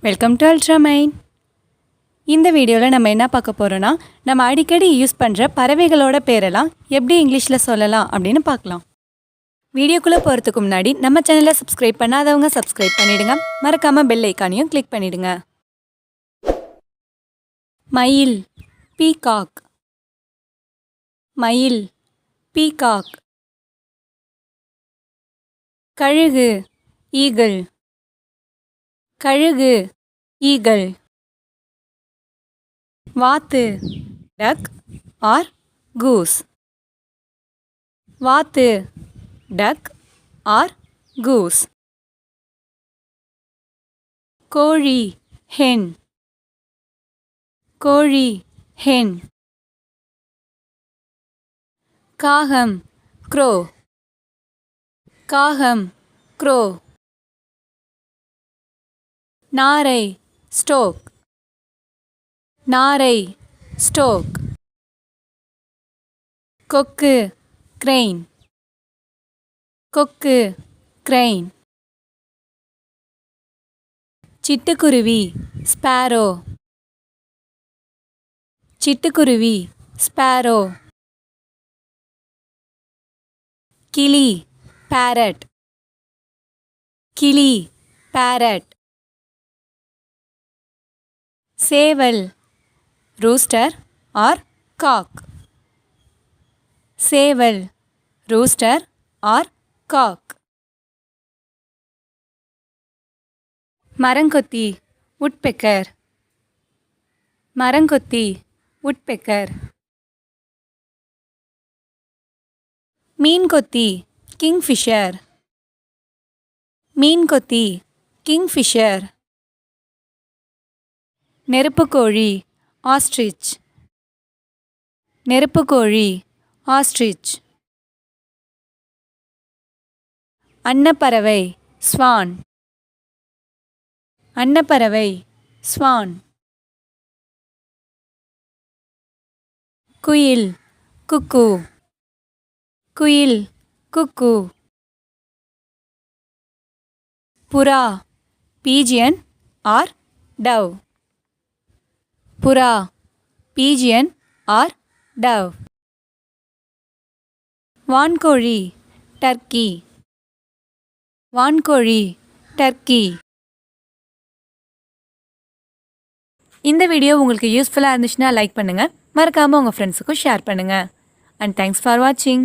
Welcome to Ultramind. இந்த வீடியோவில் நம்ம என்ன பார்க்க போகிறோன்னா நம்ம அடிக்கடி யூஸ் பண்ணுற பறவைகளோட பேரெல்லாம் எப்படி இங்கிலீஷில் சொல்லலாம் அப்படின்னு பார்க்கலாம். வீடியோக்குள்ளே போகிறதுக்கு முன்னாடி நம்ம சேனலை சப்ஸ்கிரைப் பண்ணாதவங்க சப்ஸ்கிரைப் பண்ணிவிடுங்க. மறக்காமல் பெல் ஐக்கானையும் கிளிக் பண்ணிவிடுங்க. மயில், பீகாக். மயில், பீகாக். கழுகு, ஈகிள். கழுகு, ஈகிள். வாத்து, டக் ஆர் கூஸ். வாத்து, டக் ஆர் கூஸ். கோழி, ஹென். கோழி, ஹென். காகம், க்ரோ. காகம், க்ரோ. நாரை, ஸ்டோக். நாரை, ஸ்டோக். கொக்கு, கிரெயின். கொக்கு, கிரெயின். சிட்டுக்குருவி, ஸ்பேரோ. சிட்டுக்குருவி, ஸ்பேரோ. கிளி, பேரட். கிளி, பேரட். சேவல், ரூஸ்டர் ஆர் காக். சேவல், ரூஸ்டர் ஆர் காக். மரங்கொத்தி, woodpecker. மரங்கொத்தி, woodpecker. மீன்கொத்தி, Kingfisher. மீன்கொத்தி, Kingfisher. நெருப்புக்கோழி, Ostrich. நெருப்புக்கோழி, Ostrich. அன்னப்பறவை, Swan. அன்னப்பறவை, Swan. குயில், குக்கு. குயில், குக்கு. புறா, pigeon or dove. புறா, pigeon or dove. வான்கோழி, turkey. வான்கோழி, turkey. இந்த வீடியோ உங்களுக்கு யூஸ்ஃபுல்லாக இருந்துச்சுன்னா லைக் பண்ணுங்கள். மறக்காமல் உங்கள் ஃப்ரெண்ட்ஸுக்கும் ஷேர் பண்ணுங்கள். அண்ட் தேங்க்ஸ் ஃபார் வாட்சிங்.